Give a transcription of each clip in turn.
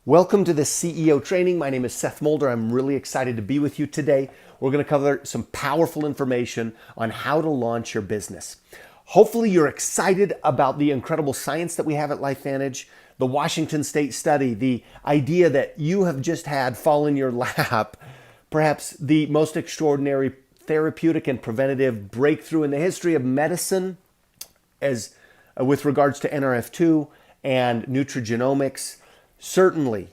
Welcome to the CEO training. My name is Seth Mulder. I'm really excited to be with you today. We're going to cover some powerful information on how to launch your business. Hopefully you're excited about the incredible science that we have at LifeVantage, the Washington State study, the idea that you have just had fall in your lap, perhaps the most extraordinary therapeutic and preventative breakthrough in the history of medicine as with regards to NRF2 and nutrigenomics. Certainly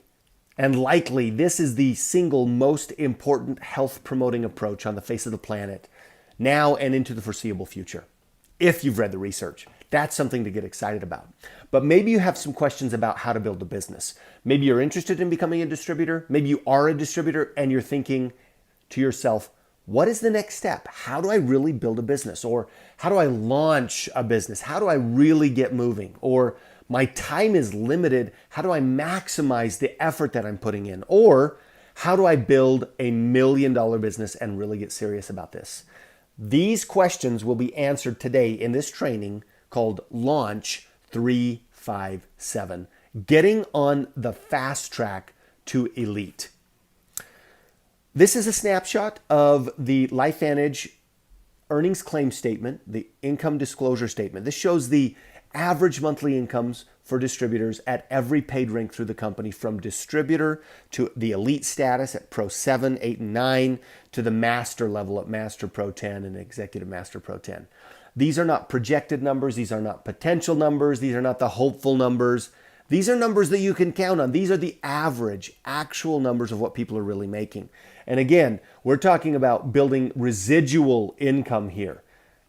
and likely, this is the single most important health promoting approach on the face of the planet now and into the foreseeable future. If you've read the research, that's something to get excited about. But maybe you have some questions about how to build a business. Maybe you're interested in becoming a distributor. Maybe you are a distributor and you're thinking to yourself, what is the next step? How do I really build a business? Or how do I launch a business? How do I really get moving? Or my time is limited. How do I maximize the effort that I'm putting in? Or how do I build $1 million business and really get serious about this? These questions will be answered today in this training called Launch 357, Getting on the Fast Track to Elite. This is a snapshot of the LifeVantage earnings claim statement, the income disclosure statement. This shows the average monthly incomes for distributors at every paid rank through the company, from distributor to the elite status at Pro 7, 8, and 9, to the master level at Master Pro 10 and Executive Master Pro 10. These are not projected numbers. These are not potential numbers. These are not the hopeful numbers. These are numbers that you can count on. These are the average, actual numbers of what people are really making. And again, we're talking about building residual income here.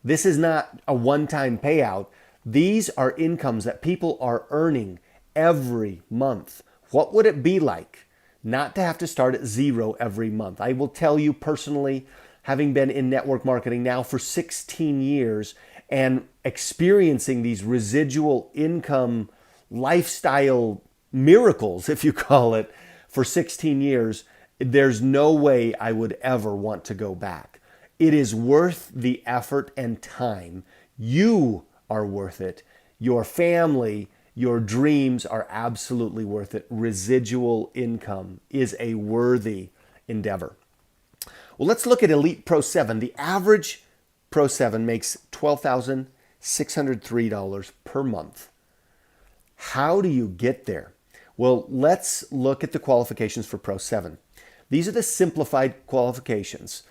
This is not a one-time payout. These are incomes that people are earning every month. What would it be like not to have to start at zero every month? I will tell you personally, having been in network marketing now for 16 years and experiencing these residual income lifestyle miracles, if you call it, for 16 years, there's no way I would ever want to go back. It is worth the effort and time. You are worth it. Your family, your dreams are absolutely worth it. Residual income is a worthy endeavor. Well, let's look at Elite Pro 7. The average Pro 7 makes $12,603 per month. How do you get there? Well, let's look at the qualifications for Pro 7. These are the simplified qualifications.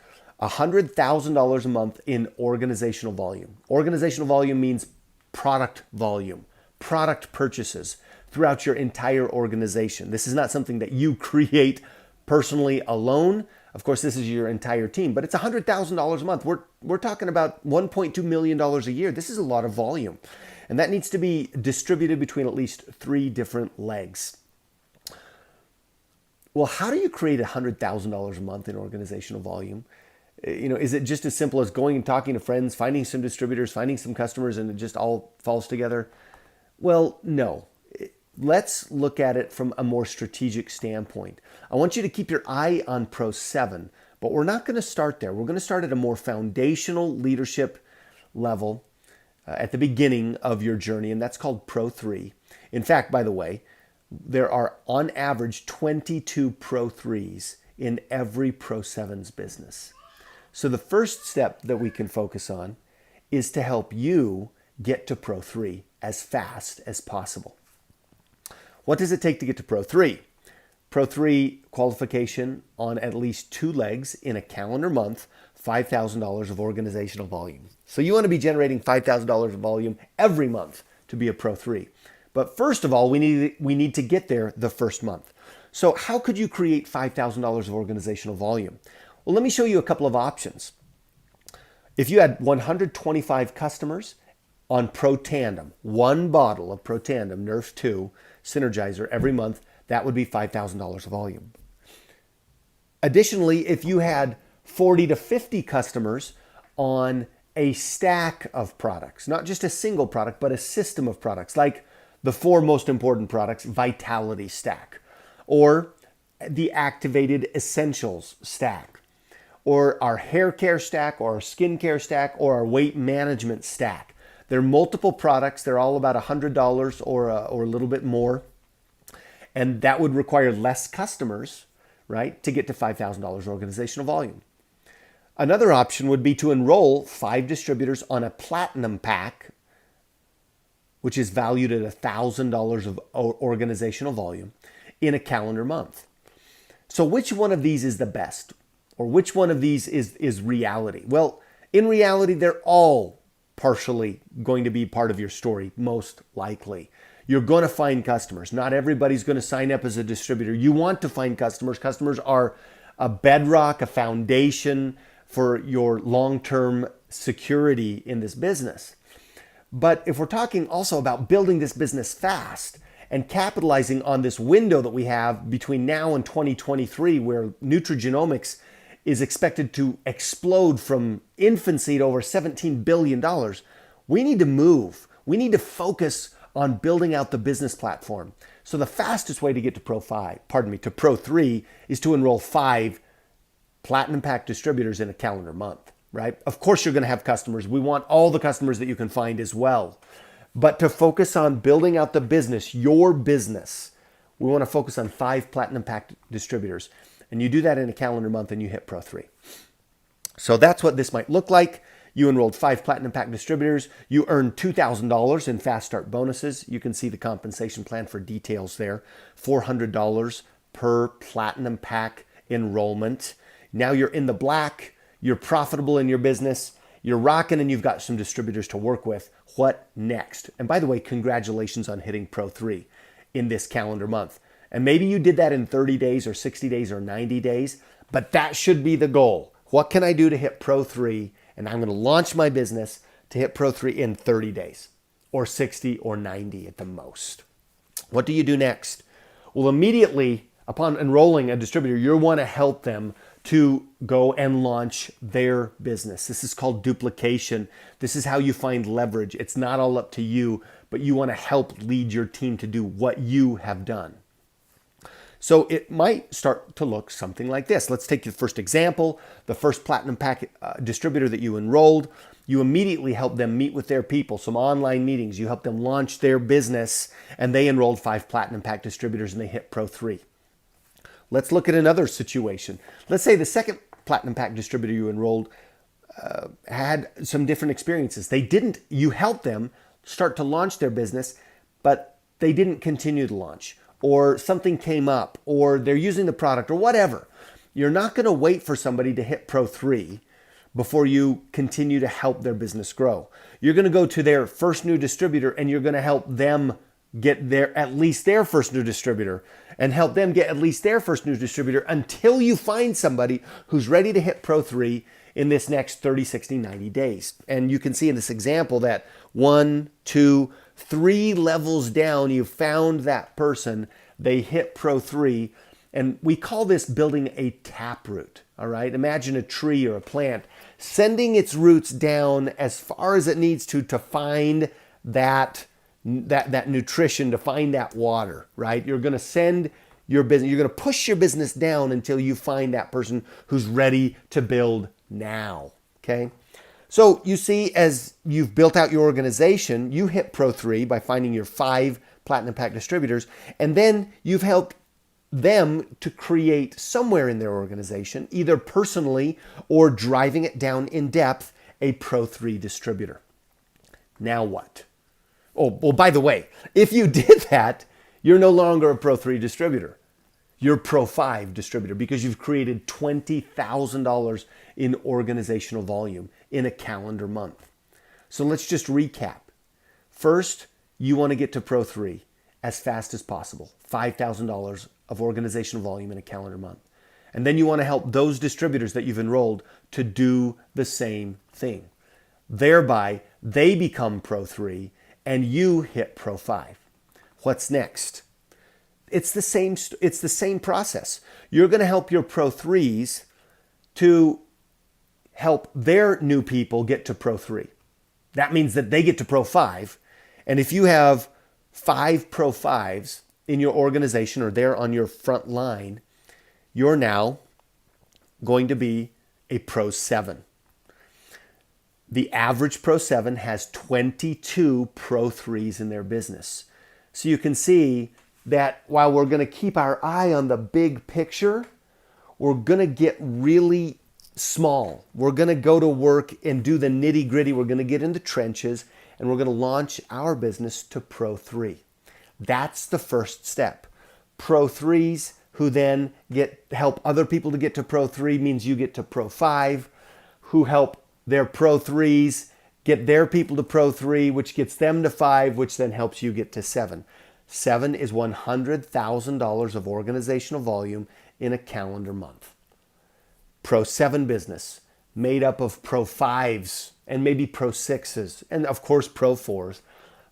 $100,000 a month in organizational volume. Organizational volume means product volume, product purchases throughout your entire organization. This is not something that you create personally alone. Of course, this is your entire team, but it's $100,000 a month. We're talking about $1.2 million a year. This is a lot of volume, and that needs to be distributed between at least 3 different legs. Well, how do you create $100,000 a month in organizational volume? Is it just as simple as going and talking to friends, finding some distributors, finding some customers, and it just all falls together? Well, no. Let's look at it from a more strategic standpoint. I want you to keep your eye on Pro 7, but we're not going to start there. We're going to start at a more foundational leadership level at the beginning of your journey, and that's called Pro 3. In fact, by the way, there are on average 22 Pro 3s in every Pro 7's business. So the first step that we can focus on is to help you get to Pro 3 as fast as possible. What does it take to get to Pro 3? Pro 3 qualification on at least 2 legs in a calendar month, $5,000 of organizational volume. So you want to be generating $5,000 of volume every month to be a Pro 3. But first of all, we need to get there the first month. So how could you create $5,000 of organizational volume? Well, let me show you a couple of options. If you had 125 customers on Pro Tandem, 1 bottle of Pro Tandem Nerf 2 Synergizer every month, that would be $5,000 of volume. Additionally, if you had 40 to 50 customers on a stack of products, not just a single product, but a system of products, like the 4 most important products Vitality Stack, or the Activated Essentials Stack, or our hair care stack, or our skin care stack, or our weight management stack. There are multiple products. They're all about $100 or a little bit more. And that would require less customers, right, to get to $5,000 organizational volume. Another option would be to enroll 5 distributors on a platinum pack, which is valued at $1,000 of organizational volume in a calendar month. So which one of these is the best? Or which one of these is reality? Well, in reality, they're all partially going to be part of your story, most likely. You're going to find customers. Not everybody's going to sign up as a distributor. You want to find customers. Customers are a bedrock, a foundation for your long-term security in this business. But if we're talking also about building this business fast and capitalizing on this window that we have between now and 2023, where nutrigenomics is expected to explode from infancy to over $17 billion, we need to move. We need to focus on building out the business platform. So the fastest way to get to Pro 3 is to enroll 5 Platinum Pack distributors in a calendar month, right? Of course, you're going to have customers. We want all the customers that you can find as well. But to focus on building out the business, your business, we want to focus on 5 Platinum Pack distributors. And you do that in a calendar month and you hit Pro 3. So that's what this might look like. You enrolled 5 Platinum Pack distributors. You earned $2,000 in Fast Start bonuses. You can see the compensation plan for details there. $400 per Platinum Pack enrollment. Now you're in the black. You're profitable in your business. You're rocking and you've got some distributors to work with. What next? And by the way, congratulations on hitting Pro 3 in this calendar month. And maybe you did that in 30 days or 60 days or 90 days, but that should be the goal. What can I do to hit Pro 3? And I'm going to launch my business to hit Pro 3 in 30 days or 60 or 90 at the most. What do you do next? Well, immediately upon enrolling a distributor, you'll want to help them to go and launch their business. This is called duplication. This is how you find leverage. It's not all up to you, but you want to help lead your team to do what you have done. So it might start to look something like this. Let's take the first example, the first Platinum Pack distributor that you enrolled. You immediately help them meet with their people, some online meetings. You help them launch their business, and they enrolled 5 Platinum Pack distributors and they hit Pro 3. Let's look at another situation. Let's say the second Platinum Pack distributor you enrolled had some different experiences. You helped them start to launch their business, but they didn't continue to launch, or something came up, or they're using the product, or whatever. You're not going to wait for somebody to hit Pro 3 before you continue to help their business grow. You're going to go to their first new distributor and you're going to help them get at least their first new distributor and help them get at least their first new distributor until you find somebody who's ready to hit Pro 3 in this next 30, 60, 90 days. And you can see in this example that 1, 2, 3 levels down, you found that person, they hit Pro 3, and we call this building a taproot, all right? Imagine a tree or a plant sending its roots down as far as it needs to find that nutrition, to find that water, right? You're going to send your business, you're going to push your business down until you find that person who's ready to build now, okay? So you see, as you've built out your organization, you hit Pro 3 by finding your 5 Platinum Pack distributors, and then you've helped them to create somewhere in their organization, either personally or driving it down in depth, a Pro 3 distributor. Now what? Oh, well, by the way, if you did that, you're no longer a Pro 3 distributor. You're Pro 5 distributor because you've created $20,000 in organizational volume in a calendar month. So let's just recap. First, you want to get to Pro 3 as fast as possible, $5,000 of organizational volume in a calendar month. And then you want to help those distributors that you've enrolled to do the same thing. Thereby, they become Pro 3 and you hit Pro 5. What's next? It's the same process. You're going to help your Pro 3s to help their new people get to Pro 3. That means that they get to Pro 5. And if you have 5 Pro 5s in your organization or they're on your front line, you're now going to be a Pro 7. The average Pro 7 has 22 Pro 3s in their business. So you can see that while we're going to keep our eye on the big picture, we're going to get really small. We're going to go to work and do the nitty gritty. We're going to get in the trenches and we're going to launch our business to Pro 3. That's the first step. Pro 3s who then help other people to get to Pro 3 means you get to Pro 5, who help their Pro 3s get their people to Pro 3, which gets them to 5, which then helps you get to 7. 7 is $100,000 of organizational volume in a calendar month. Pro 7 business, made up of Pro 5s and maybe Pro 6s, and of course Pro 4s,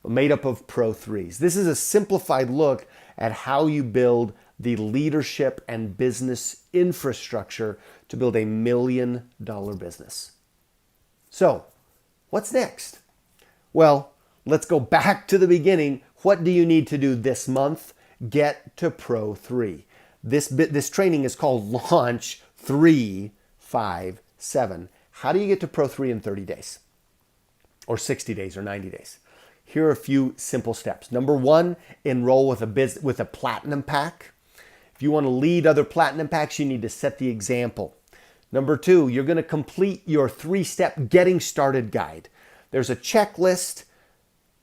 made up of Pro 3s. This is a simplified look at how you build the leadership and business infrastructure to build $1 million business. So, what's next? Well, let's go back to the beginning. What do you need to do this month? Get to Pro 3. This training is called Launch 357. How do you get to Pro 3 in 30 days? Or 60 days or 90 days? Here are a few simple steps. Number 1, enroll with a platinum pack. If you want to lead other platinum packs, you need to set the example. Number 2, you're going to complete your 3-step getting started guide. There's a checklist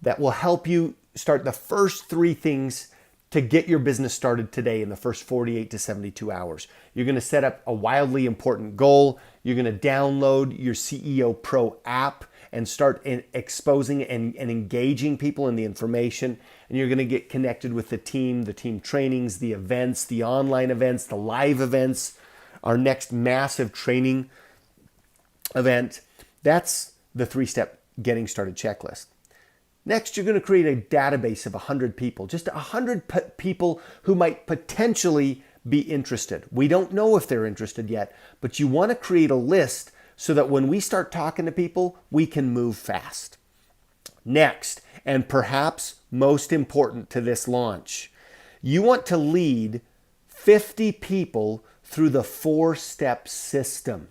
that will help you start the first 3 things to get your business started today in the first 48 to 72 hours. You're going to set up a wildly important goal. You're going to download your CEO Pro app and start exposing and engaging people in the information. And you're going to get connected with the team trainings, the events, the online events, the live events, our next massive training event. That's the 3-step getting started checklist. Next, you're going to create a database of 100 people, just 100 people who might potentially be interested. We don't know if they're interested yet, but you want to create a list so that when we start talking to people, we can move fast. Next, and perhaps most important to this launch, you want to lead 50 people through the 4-step system.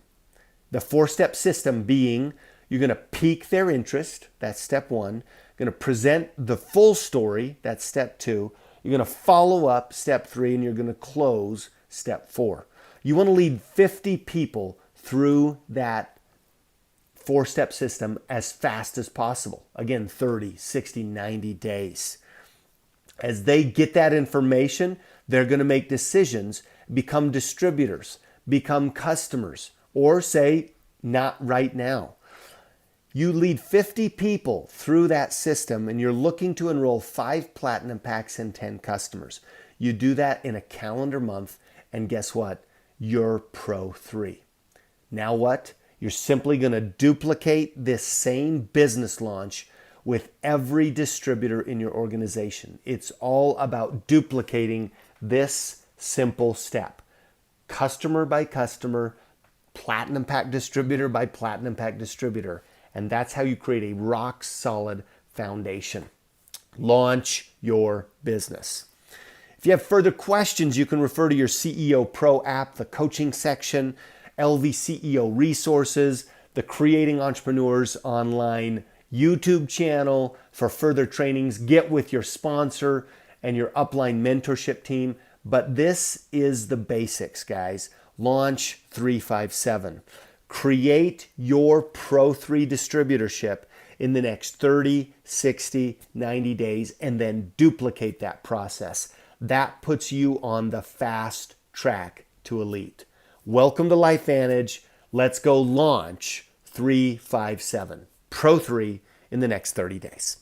The 4-step system being, you're going to pique their interest, that's step 1. You're going to present the full story, that's step 2. You're going to follow up, step 3, and you're going to close, step 4. You want to lead 50 people through that 4-step system as fast as possible. Again, 30, 60, 90 days. As they get that information, they're going to make decisions, become distributors, become customers, or say, not right now. You lead 50 people through that system and you're looking to enroll 5 platinum packs and 10 customers. You do that in a calendar month and guess what? You're Pro 3. Now what? You're simply going to duplicate this same business launch with every distributor in your organization. It's all about duplicating this simple step. Customer by customer, platinum pack distributor by platinum pack distributor. And that's how you create a rock solid foundation. Launch your business. If you have further questions, you can refer to your CEO Pro app, the coaching section, LV CEO resources, the Creating Entrepreneurs Online YouTube channel for further trainings. Get with your sponsor and your upline mentorship team. But this is the basics, guys. Launch 357. Create your Pro 3 distributorship in the next 30, 60, 90 days, and then duplicate that process. That puts you on the fast track to elite. Welcome to LifeVantage. Let's go launch 357, Pro 3 in the next 30 days.